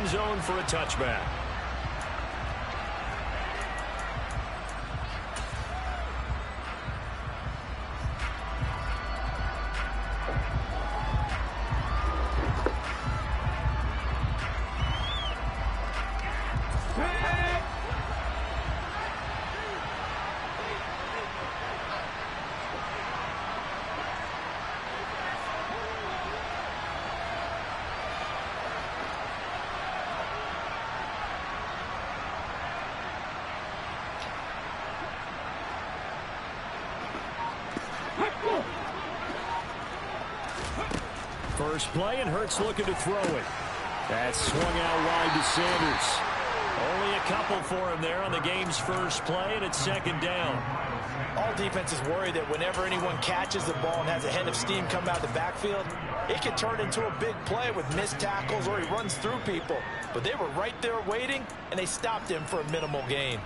end zone for a touchback. First play, and Hurts looking to throw it. That's swung out wide to Sanders. Only a couple for him there on the game's first play, and it's second down. All defenses worry that whenever anyone catches the ball and has a head of steam come out of the backfield, it can turn into a big play with missed tackles or he runs through people. But they were right there waiting, and they stopped him for a minimal gain.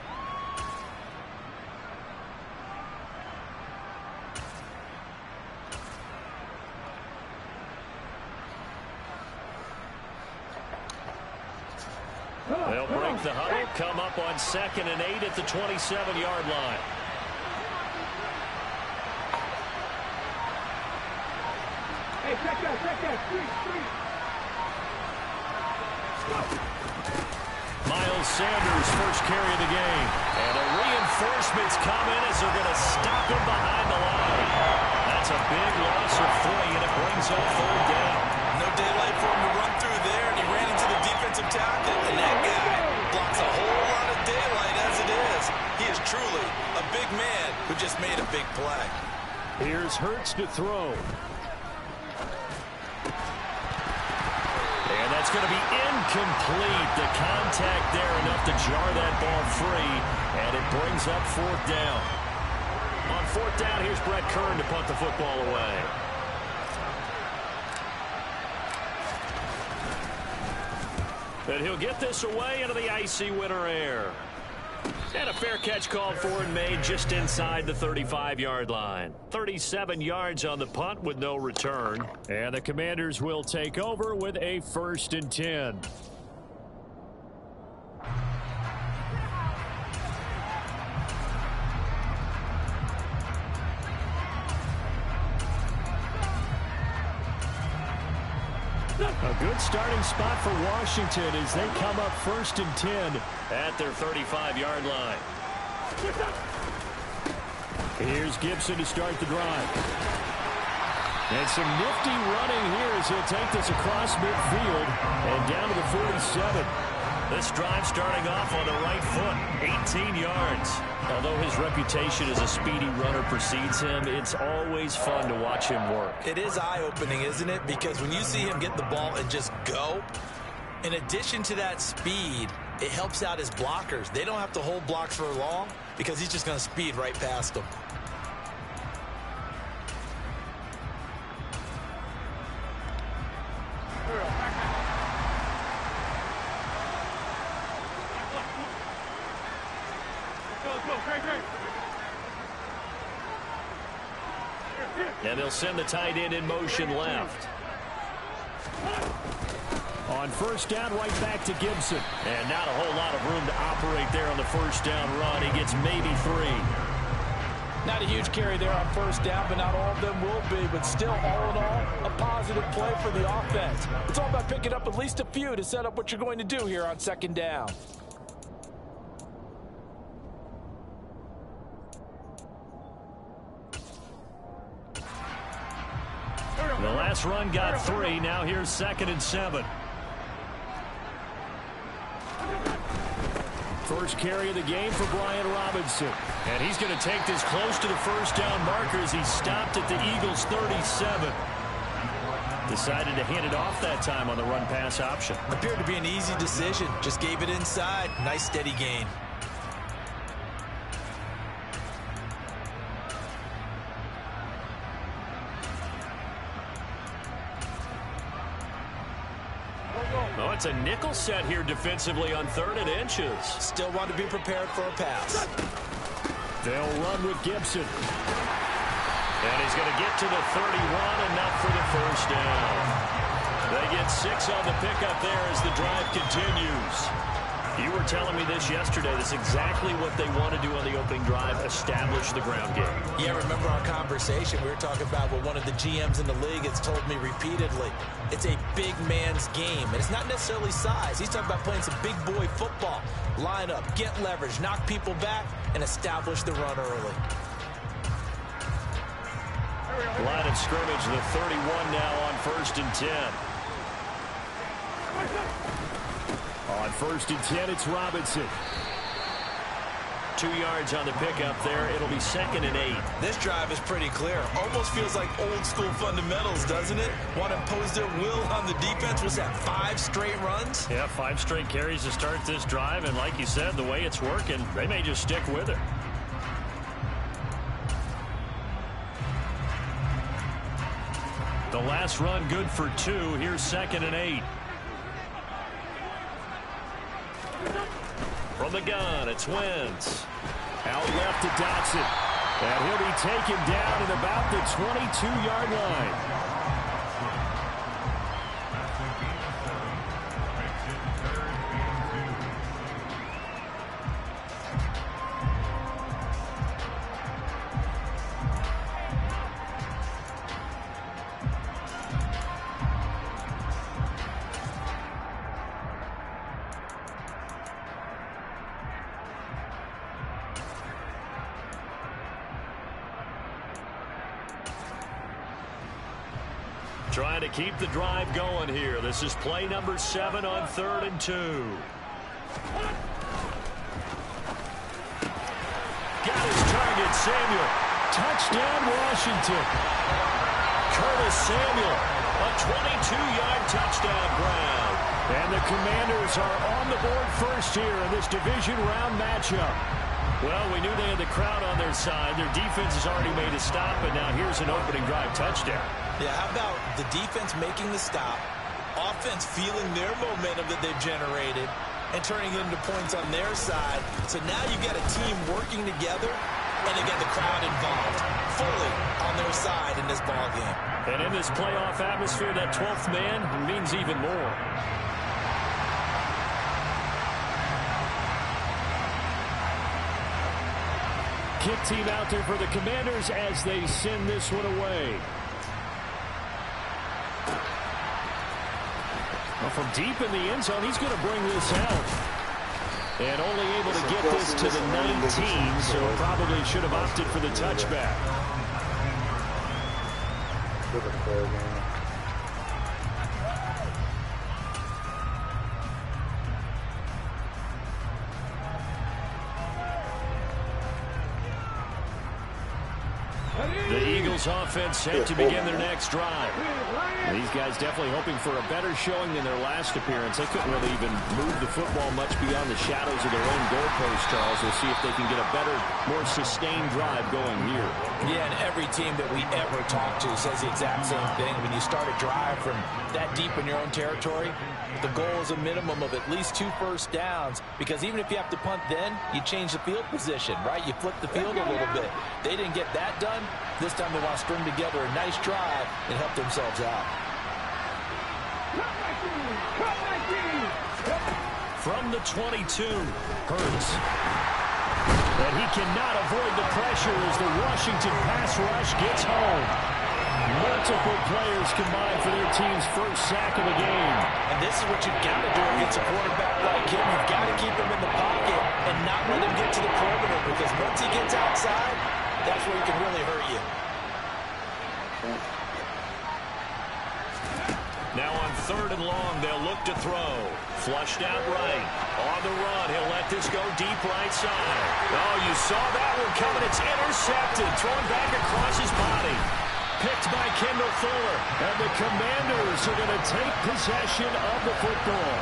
They'll break the huddle, come up on 2nd and 8 at the 27-yard line. Hey, check that, street. Miles Sanders, first carry of the game. And the reinforcements come in as they're going to stop him behind the line. That's a big loss of 3, and it brings up 3rd down. No daylight for him to run through there, and he ran into the defensive tackle, and that guy blocks a whole lot of daylight as it is. He is truly a big man who just made a big play. Here's Hurts to throw. And that's going to be incomplete. The contact there enough to jar that ball free, and it brings up 4th down. On 4th down, here's Brett Kern to punt the football away. And he'll get this away into the icy winter air. And a fair catch called for and made just inside the 35-yard line. 37 yards on the punt with no return. And the Commanders will take over with a 1st and 10. A good starting spot for Washington as they come up 1st and 10 at their 35-yard line. Here's Gibson to start the drive. And some nifty running here as he'll take this across midfield and down to the 47. This drive starting off on the right foot, 18 yards. Although his reputation as a speedy runner precedes him, it's always fun to watch him work. It is eye-opening, isn't it? Because when you see him get the ball and just go, in addition to that speed, it helps out his blockers. They don't have to hold blocks for long because he's just going to speed right past them. And they'll send the tight end in motion left. On 1st down, right back to Gibson. And not a whole lot of room to operate there on the 1st down run. He gets maybe 3. Not a huge carry there on 1st down, but not all of them will be. But still, all in all, a positive play for the offense. It's all about picking up at least a few to set up what you're going to do here on 2nd down. The last run got 3. Now here's 2nd and 7. First carry of the game for Brian Robinson. And he's going to take this close to the 1st down marker as he stopped at the Eagles' 37. Decided to hand it off that time on the run-pass option. Appeared to be an easy decision. Just gave it inside. Nice steady gain. Oh, it's a nickel set here defensively on 3rd and inches. Still want to be prepared for a pass. They'll run with Gibson. And he's going to get to the 31, enough for the 1st down. They get 6 on the pickup there as the drive continues. You were telling me this yesterday. That's exactly what they want to do on the opening drive, establish the ground game. Yeah, remember our conversation? We were talking about what one of the GMs in the league has told me repeatedly. It's a big man's game, and it's not necessarily size. He's talking about playing some big boy football. Line up, get leverage, knock people back, and establish the run early. Line of scrimmage, the 31 now on 1st and 10. On 1st and 10, it's Robinson. 2 yards on the pickup there. It'll be 2nd and 8. This drive is pretty clear. Almost feels like old school fundamentals, doesn't it? Want to impose their will on the defense. Was that 5 straight runs? Yeah, 5 straight carries to start this drive. And like you said, the way it's working, they may just stick with it. The last run good for 2. Here's 2nd and 8. From the gun, it's Wentz. Out left to Dotson. And he'll be taken down at about the 22-yard line. Trying to keep the drive going here. This is play number 7 on 3rd and 2. Got his target, Samuel. Touchdown, Washington. Curtis Samuel, a 22-yard touchdown grab. And the Commanders are on the board first here in this division round matchup. Well, we knew they had the crowd on their side. Their defense has already made a stop, and now here's an opening drive touchdown. Yeah, how about the defense making the stop, offense feeling their momentum that they've generated, and turning it into points on their side. So now you've got a team working together, and they got the crowd involved, fully on their side in this ball game. And in this playoff atmosphere, that 12th man means even more. Kick team out there for the Commanders as they send this one away. Well, from deep in the end zone, he's going to bring this out. And only able to get this to the 19, so probably should have opted for the touchback. The Eagles offense set to begin their next drive. These guys definitely hoping for a better showing than their last appearance. They couldn't really even move the football much beyond the shadows of their own goalpost, Charles. We'll see if they can get a better, more sustained drive going here. Yeah, and every team that we ever talk to says the exact same thing. When you start a drive from that deep in your own territory, the goal is a minimum of at least 2 first downs, because even if you have to punt then, you change the field position, right? You flip the field a little bit. They didn't get that done. This time they want to string together a nice drive and help themselves out. From the 22, Hurts. But he cannot avoid the pressure as the Washington pass rush gets home. Multiple players combined for their team's first sack of the game. And this is what you've got to do against a quarterback like him. You've got to keep him in the pocket and not let him get to the perimeter, because once he gets outside, that's where he can really hurt you. Now on 3rd and long, they'll look to throw. Flushed out right. On the run, he'll let this go deep right side. Oh, you saw that one coming. It's intercepted. Thrown back across his body. Picked by Kendall Fuller. And the Commanders are going to take possession of the football.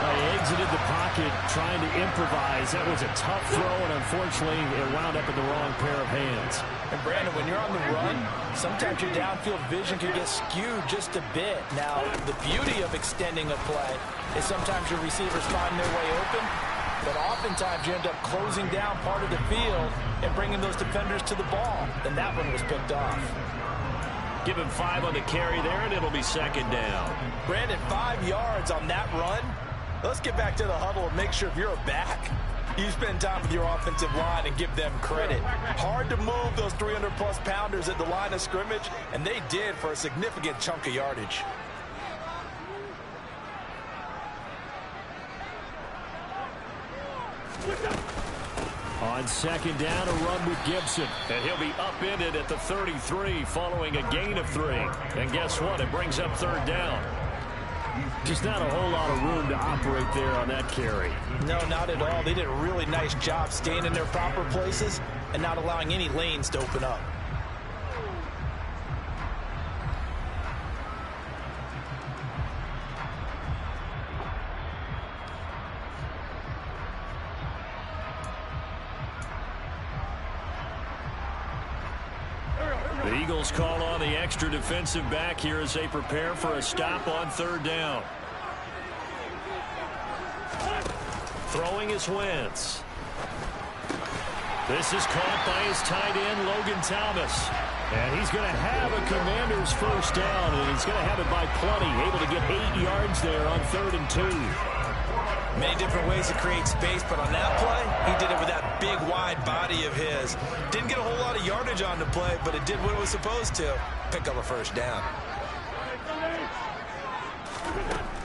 They exited the pocket trying to improvise. That was a tough throw, and unfortunately, it wound up in the wrong pair of hands. And Brandon, when you're on the run, sometimes your downfield vision can get skewed just a bit. Now, the beauty of extending a play is sometimes your receivers find their way open, but oftentimes you end up closing down part of the field and bringing those defenders to the ball. And that one was picked off. Give him 5 on the carry there, and it'll be second down. Brandon, 5 yards on that run. Let's get back to the huddle and make sure if you're a back, you spend time with your offensive line and give them credit. Hard to move those 300-plus pounders at the line of scrimmage, and they did for a significant chunk of yardage. On second down, a run with Gibson. And he'll be upended at the 33 following a gain of 3. And guess what? It brings up third down. Just not a whole lot of room to operate there on that carry. No, not at all. They did a really nice job staying in their proper places and not allowing any lanes to open up. The Eagles call on the extra defensive back here as they prepare for a stop on third down. Throwing is Wentz. This is caught by his tight end, Logan Thomas. And he's going to have a Commander's first down, and he's going to have it by plenty. Able to get 8 yards there on 3rd and 2. Many different ways to create space, but on that play, he did it with that big, wide body of his. Didn't get a whole lot of yardage on the play, but it did what it was supposed to. Pick up a first down.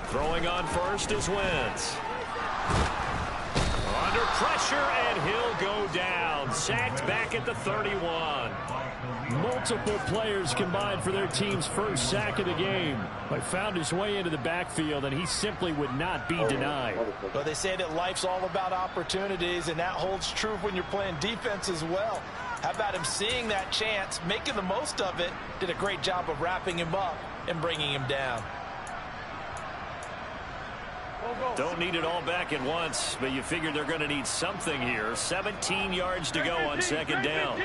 Throwing on first is Wentz. Under pressure, and he'll go down. Sacked back at the 31. Multiple players combined for their team's first sack of the game. But found his way into the backfield, and he simply would not be denied. Well, they say that life's all about opportunities, and that holds true when you're playing defense as well. How about him seeing that chance, making the most of it, did a great job of wrapping him up and bringing him down. Don't need it all back at once, but you figure they're going to need something here. 17 yards to go on second down.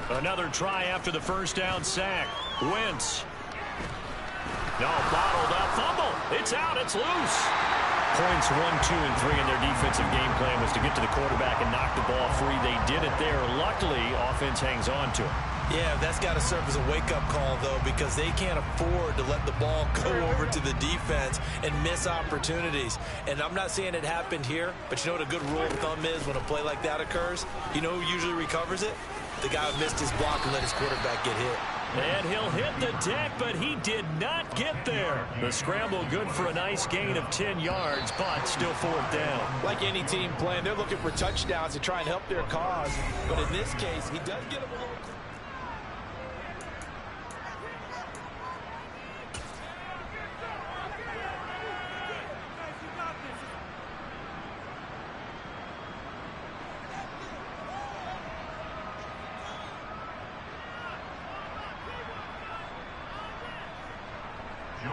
Another try after the first down sack. Wentz. No, bottled up. Fumble. It's out. It's loose. Points 1, 2, and 3 in their defensive game plan was to get to the quarterback and knock the ball free. They did it there. Luckily, offense hangs on to it. Yeah, that's got to serve as a wake-up call, though, because they can't afford to let the ball go over to the defense and miss opportunities. And I'm not saying it happened here, but you know what a good rule of thumb is when a play like that occurs? You know who usually recovers it? The guy who missed his block and let his quarterback get hit. And he'll hit the deck, but he did not get there. The scramble good for a nice gain of 10 yards, but still fourth down. Like any team playing, they're looking for touchdowns to try and help their cause. But in this case, he does get them a little...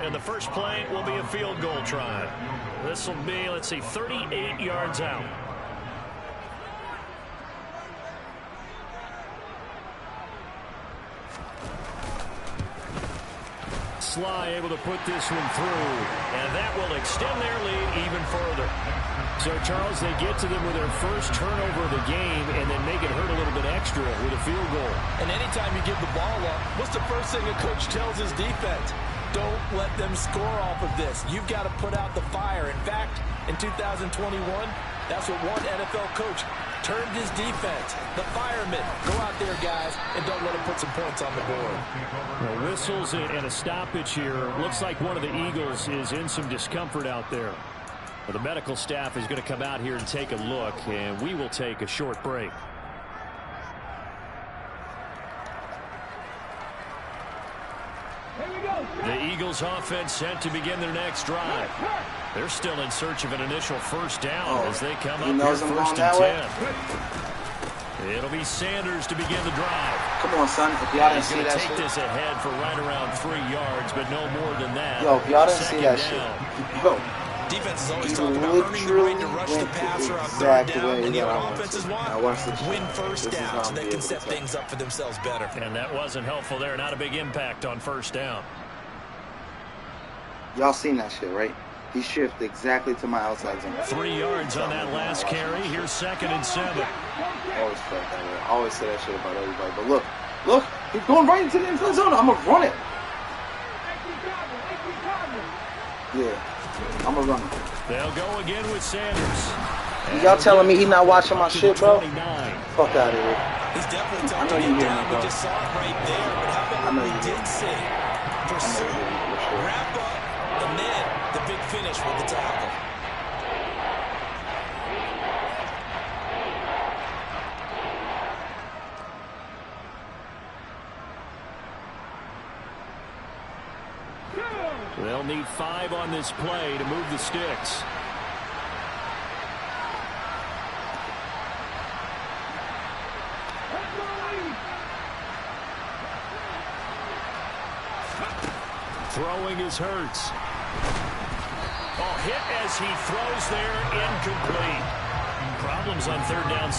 And the first play will be a field goal try. This will be, let's see, 38 yards out. Sly able to put this one through, and that will extend their lead even further. So, Charles, they get to them with their first turnover of the game and then make it hurt a little bit extra with a field goal. And anytime you give the ball up, what's the first thing a coach tells his defense? Don't let them score off of this. You've got to put out the fire. In fact, in 2021, that's what one NFL coach termed his defense. The firemen. Go out there, guys, and don't let them put some points on the board. Well, whistles and a stoppage here. Looks like one of the Eagles is in some discomfort out there. Well, the medical staff is going to come out here and take a look, and we will take a short break. The Eagles offense set to begin their next drive. They're still in search of an initial first down as they come up here first and 10. It'll be Sanders to begin the drive. Come on, son. If y'all didn't see that shit. Take this ahead for right around 3 yards, but no more than that. Yo, if y'all didn't see that shit. Yo. Defense is always talking about earning the right to rush the passer on third down, and you know what offenses want? Win first down so they can set things up for themselves better. And that wasn't helpful there. Not a big impact on first down. Y'all seen that shit, right? He shifted exactly to my outside zone. 3 yards on that last carry. Here's 2nd and 7. Always felt that way. I always say that shit about everybody. But look, look, he's going right into the end zone. I'm gonna run it. Yeah, I'm gonna run it. They'll go again with Sanders. Y'all telling me he's not watching my shit, bro? 29. Fuck out of here. He's definitely I tough know to you get hear me, down. bro. We just saw it right there. But how about I know what you we hear did me. see? Pursue, sure. wrap up, and then the big finish with the tackle. They'll need 5 on this play to move the sticks. Throwing is Hurts. Oh, hit as he throws there, incomplete. Problems on third down.